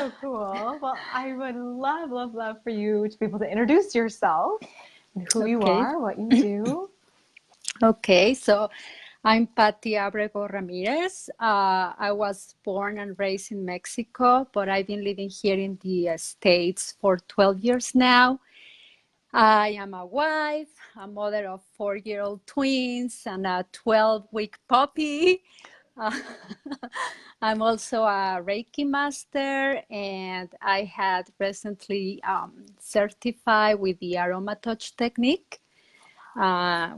so cool. Well, I would love, love, love for you to be able to introduce yourself and who you Okay. are, what you do. Okay. So I'm Paty Abrego Ramirez. I was born and raised in Mexico, but I've been living here in the States for 12 years now. I am a wife, a mother of 4-year-old twins, and a 12-week puppy. Uh, I'm also a Reiki master, and I had recently certified with the Aroma Touch technique,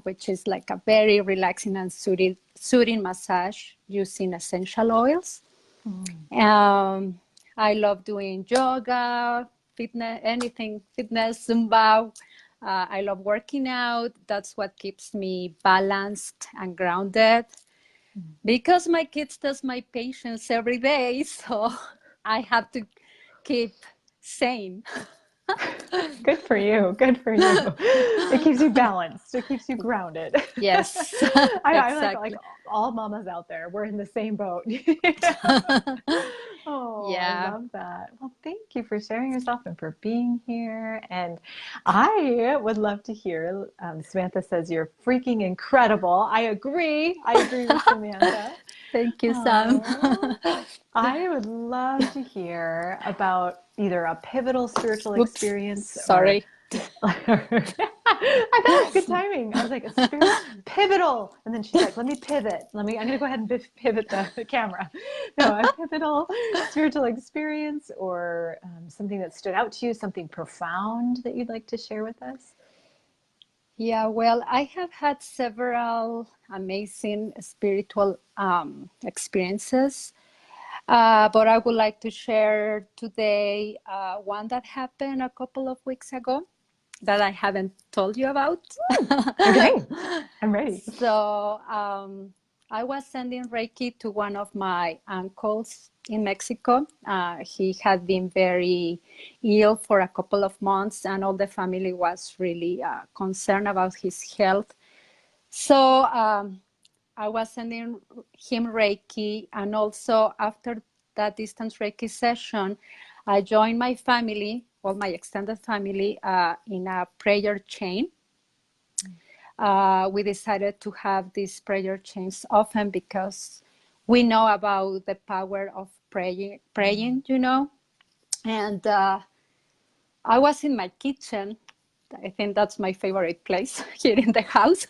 which is like a very relaxing and soothing massage using essential oils. Mm. Um, I love doing yoga, fitness, anything, fitness, Zumba. I love working out. That's what keeps me balanced and grounded because my kids test my patience every day. So I have to keep sane. Good for you. Good for you. It keeps you balanced. It keeps you grounded. Yes, I like exactly. all mamas out there. We're in the same boat. Oh, I Yeah. love that. Well, thank you for sharing yourself and for being here. And I would love to hear. Samantha says you're freaking incredible. I agree. I agree with Samantha. Thank you, Sam. Oh, I would love to hear about either a pivotal spiritual Oops, experience or sorry. I thought it was good timing. I was like, a spirit pivotal. And then she's like, let me pivot. I'm going to go ahead and pivot the camera. No, a pivotal spiritual experience or something that stood out to you, something profound that you'd like to share with us. Yeah, well, I have had several amazing spiritual experiences, but I would like to share today one that happened a couple of weeks ago that I haven't told you about. Okay, I'm ready. So I was sending Reiki to one of my uncles in Mexico. He had been very ill for a couple of months, and all the family was really concerned about his health. So I was sending him Reiki, and also after that distance Reiki session, I joined my family, well, my extended family, in a prayer chain. We decided to have these prayer chains often because we know about the power of praying, you know. And I was in my kitchen. I think that's my favorite place here in the house.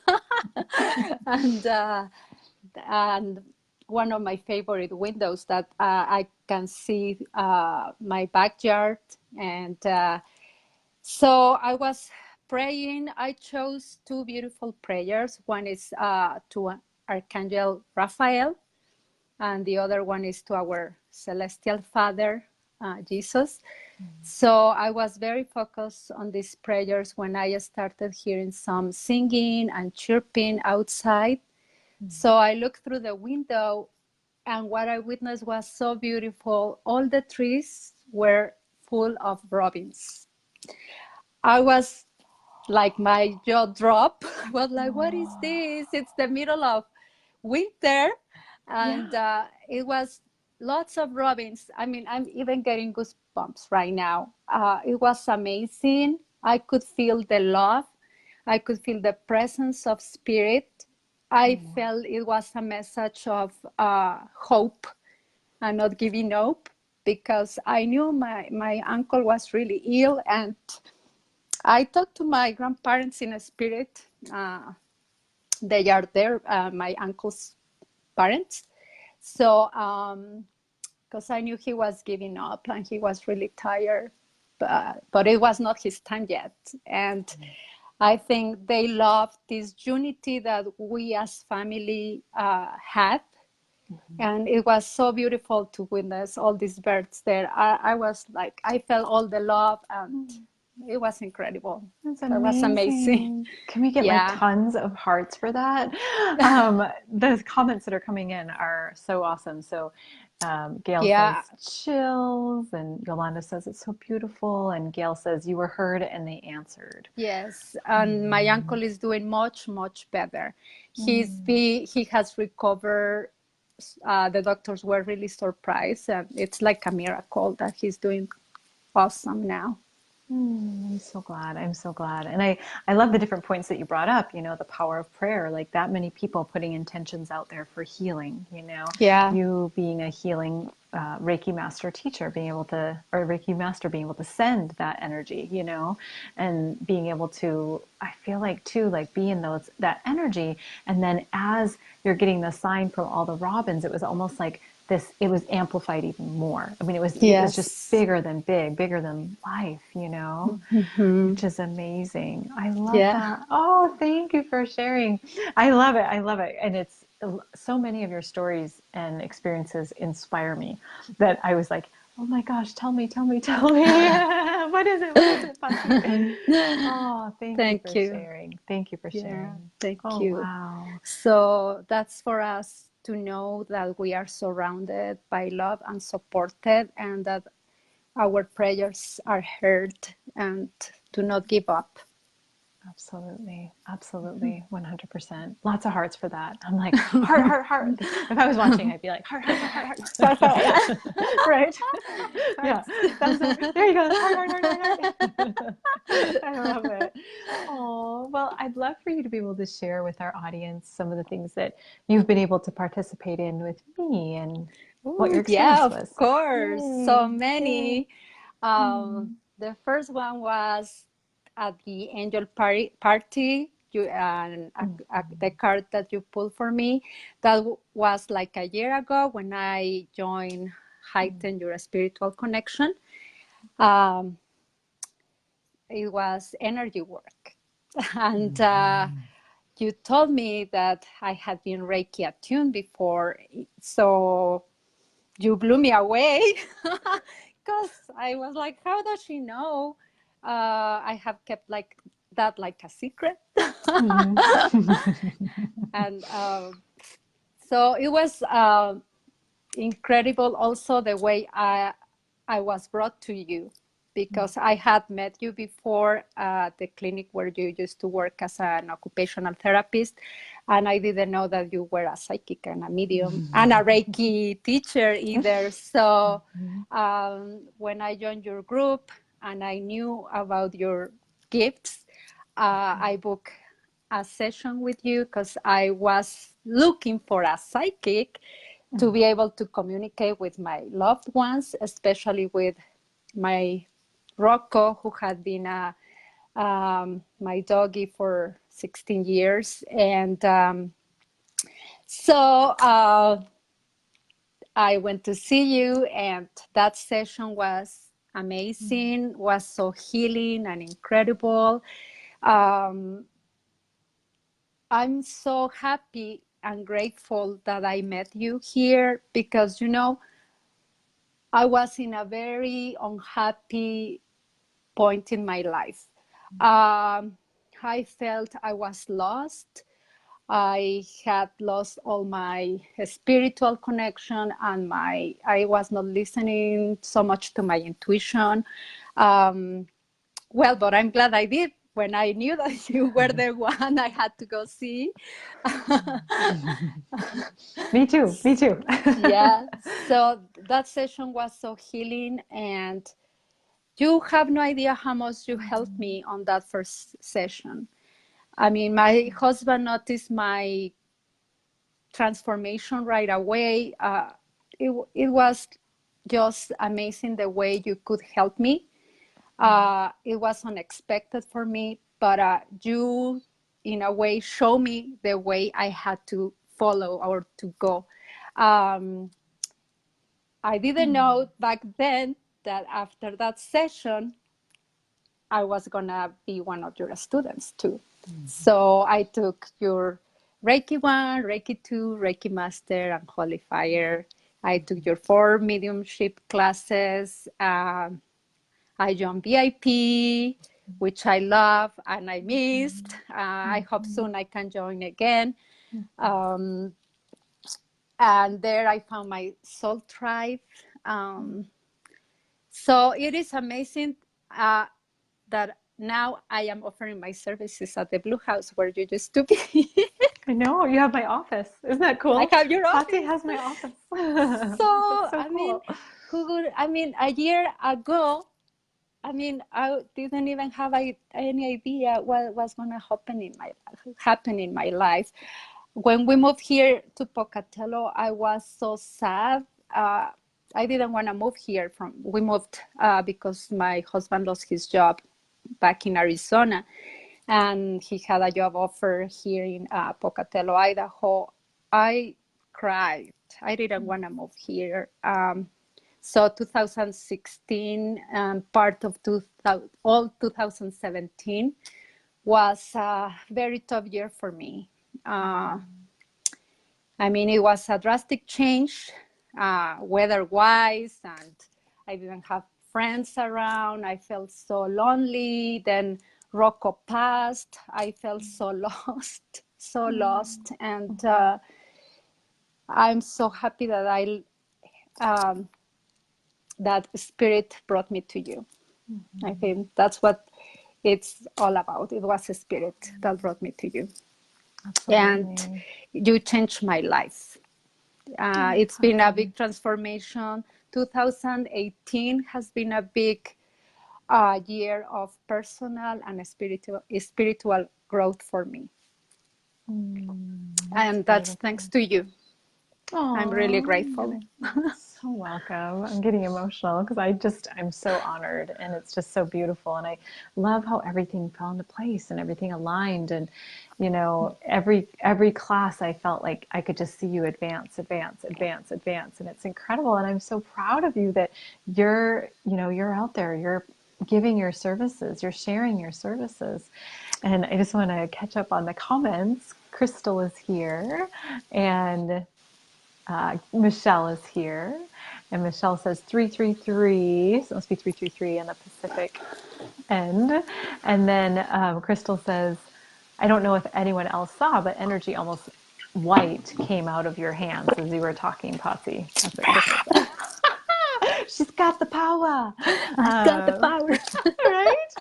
and and one of my favorite windows that I can see my backyard. And so I was praying. I chose two beautiful prayers. One is to Archangel Raphael, and the other one is to our Celestial Father, Jesus. So I was very focused on these prayers when I started hearing some singing and chirping outside. So I looked through the window, and what I witnessed was so beautiful. All the trees were full of robins. I was like, my jaw dropped. I was like, what is Oh, this? It's the middle of winter. And yeah. it was lots of robins. I mean, I'm even getting goosebumps right now. It was amazing. I could feel the love. I could feel the presence of spirit. I Oh, felt it was a message of hope and not giving up, because I knew my uncle was really ill, and I talked to my grandparents in a spirit. They are there, my uncle's parents. So, because I knew he was giving up and he was really tired, but it was not his time yet. And I think they loved this unity that we as family had. And it was so beautiful to witness all these birds there. I was like, I felt all the love, and it was incredible. that's That was amazing. amazing. Can we get like Yeah. tons of hearts for that? The comments that are coming in are so awesome. So Gail Yeah. says chills, and Yolanda says it's so beautiful, and Gail says you were heard and they answered. Yes, and my uncle is doing much, much better. Mm. He has recovered the doctors were really surprised, and it's like a miracle that he's doing awesome now. I'm so glad. I'm so glad. And I love the different points that you brought up, the power of prayer, like that many people putting intentions out there for healing, Yeah. you being a healing Reiki master teacher, or Reiki master being able to send that energy, and being able to, I feel like too, like be in that energy. And then as you're getting the sign from all the robins, it was almost like it was amplified even more. I mean, it was just Yes. bigger than bigger than life, Hmm. which is amazing. I love Yeah. that. Oh, thank you for sharing. I love it. I love it. And it's so many of your stories and experiences inspire me that I was like, oh my gosh, tell me, tell me, tell me. What is it? What is it, Paty? Oh, thank you Thank for you. sharing. Thank you for Yeah, sharing. thank Oh, you. wow. So that's for us to know that we are surrounded by love and supported, and that our prayers are heard, and do not give up. Absolutely. Absolutely. 100%. Lots of hearts for that. I'm like, heart, heart, heart. If I was watching, I'd be like, heart, heart, heart, heart, heart. Yeah. Right. Yeah. Thumbs up. There you go. Heart, heart, heart, heart, heart. I love it. Oh, well, I'd love for you to be able to share with our audience some of the things that you've been able to participate in with me and what your Oh, yeah, experience of was. course. Yay. So Yay. many. Mm. The first one was at the angel party. The card that you pulled for me. That was like a year ago when I joined Heighten Your Spiritual Connection. Um, it was energy work. And you told me that I had been Reiki attuned before. So you blew me away because I was like, how does she know? I have kept like that like a secret. Mm. And so it was incredible also the way I was brought to you, because I had met you before at the clinic where you used to work as an occupational therapist, and I didn't know that you were a psychic and a medium and a Reiki teacher either. So when I joined your group and I knew about your gifts, I booked a session with you because I was looking for a psychic to be able to communicate with my loved ones, especially with my Rocco, who had been my doggy for 16 years. And so I went to see you, and that session was amazing, was so healing and incredible. Um, I'm so happy and grateful that I met you here, because, I was in a very unhappy point in my life. I felt I was lost. I had lost all my spiritual connection, and I was not listening so much to my intuition. Um, well, but I'm glad I did when I knew that you were the one I had to go see. Me too. Me too. Yeah, so that session was so healing, and you have no idea how much you helped me on that first session. I mean, my husband noticed my transformation right away. It was just amazing the way you could help me. It was unexpected for me, but you, in a way, show me the way I had to follow or to go. Um, I didn't know back then that after that session, I was gonna be one of your students too. So I took your Reiki 1, Reiki 2, Reiki Master, and Holy Fire. I took your 4 mediumship classes. I joined VIP, which I love and I missed. I hope soon I can join again. Um, and there I found my soul tribe. So it is amazing that now I am offering my services at the Blue House where you used to be. I know, you have my office. Isn't that I cool? have your Paty office. has my office. So, That's so I mean, cool. a year ago, I didn't even have any idea what was going to happen in my life. When we moved here to Pocatello, I was so sad. I didn't want to move here. We moved because my husband lost his job back in Arizona, and he had a job offer here in Pocatello, Idaho. I cried. I didn't want to move here. So 2016 and part of all 2017 was a very tough year for me. It was a drastic change, weather-wise, and I didn't have friends around. I felt so lonely. Then Rocco passed. I felt so lost, so lost. And I'm so happy that that spirit brought me to you. I think that's what it's all about. It was a spirit that brought me to you. Absolutely. And you changed my life. It's been a big transformation. 2018 has been a big year of personal and spiritual growth for me. And that's thanks to you. I'm really grateful. So welcome. I'm getting emotional because I'm so honored, and it's just so beautiful. And I love how everything fell into place and everything aligned. And, every class I felt like I could just see you advance. And it's incredible. And I'm so proud of you that you're out there, you're giving your services, you're sharing your services. And I just want to catch up on the comments. Crystal is here, and Michelle is here, and Michelle says 333, so it must be 333 on the Pacific end. And then Crystal says, I don't know if anyone else saw, but energy almost white came out of your hands as you were talking, Paty. That's what Crystal said. She's got the power. I've got the power. Right?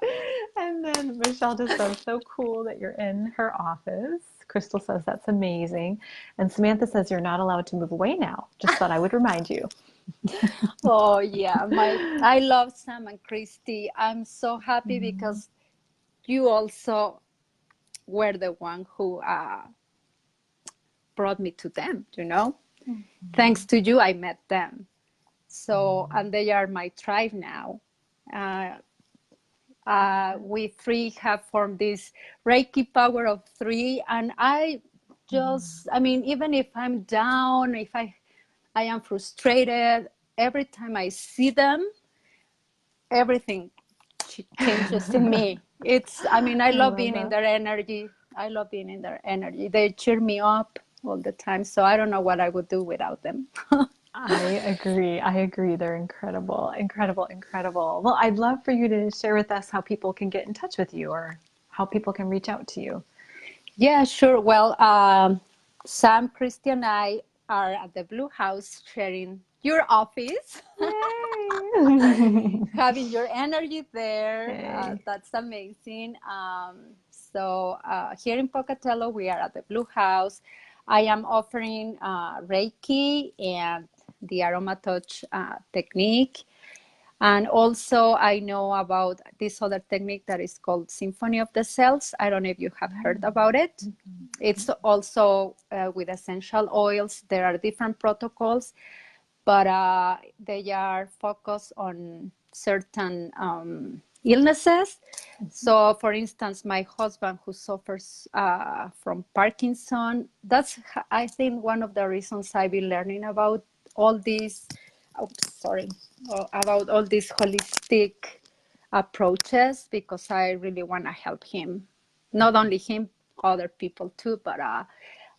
And then Michelle just says, so cool that you're in her office. Crystal says, that's amazing. And Samantha says, you're not allowed to move away now. Just thought I would remind you. Oh, yeah. I love Sam and Christy. I'm so happy because you also were the one who brought me to them, Thanks to you, I met them. So, and they are my tribe now. We three have formed this Reiki power of three. And even if I'm down, if I am frustrated, every time I see them, everything changes in me. I love being in their energy. I love being in their energy. They cheer me up all the time. So I don't know what I would do without them. I agree. They're incredible. Well, I'd love for you to share with us how people can get in touch with you or how people can reach out to you. Yeah, sure. Well, Sam, Christy, and I are at the Blue House sharing your office. Yay! Having your energy there. Yay. That's amazing. So here in Pocatello, we are at the Blue House. I am offering Reiki and the Aroma Touch technique. And also I know about this other technique that is called Symphony of the Cells. I don't know if you have heard about it. It's also with essential oils. There are different protocols, but they are focused on certain illnesses. So for instance, my husband who suffers from Parkinson, that's, I think, one of the reasons I've been learning about all these, about all these holistic approaches, because I really want to help him, not only him, other people too, but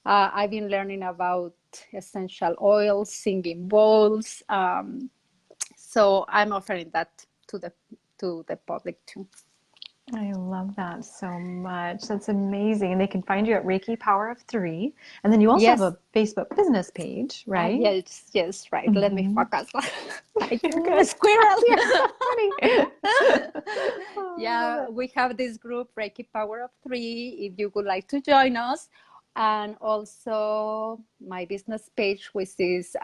I've been learning about essential oils, singing bowls. So I'm offering that to the public too. I love that so much. That's amazing. And they can find you at Reiki Power of Three. And then you also have Yes. a Facebook business page, right? Yes, right. Let me focus. Like You're a good. squirrel. Funny. Yeah, we have this group, Reiki Power of Three. If you would like to join us, and also my business page, which is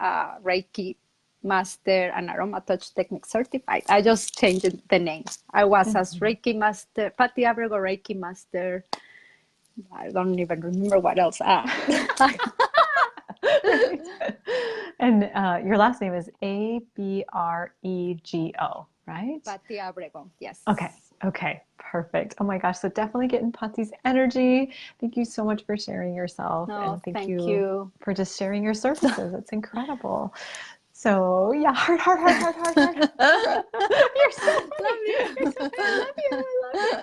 Reiki Master and Aroma Touch Technique Certified. I just changed the name. I was as Reiki Master, Paty Abrego Reiki Master. I don't even remember what else. And your last name is Abrego, right? Paty Abrego, yes. Okay. Okay. Perfect. Oh my gosh. So definitely get in Paty's energy. Thank you so much for sharing yourself. No, And thank thank you you. for just sharing your services. It's incredible. So yeah, heart, heart, heart, heart, heart, heart. You're so funny. Love you. You're so funny. I love you. I love you.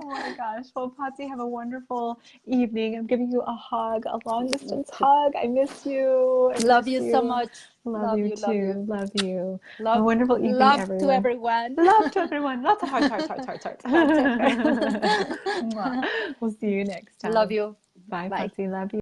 Oh my gosh. Well, Paty, have a wonderful evening. I'm giving you a hug, a long distance hug. I miss you. I Love miss you so much. Love Love you you, love too. you. Love you. Have a Love, wonderful evening, love to everyone. everyone. Love to everyone. Lots of hearts, hearts, hearts, hearts, hearts. Hearts, hearts. Mwah. We'll see you next Love time. you. Bye, Bye. Paty. Love you.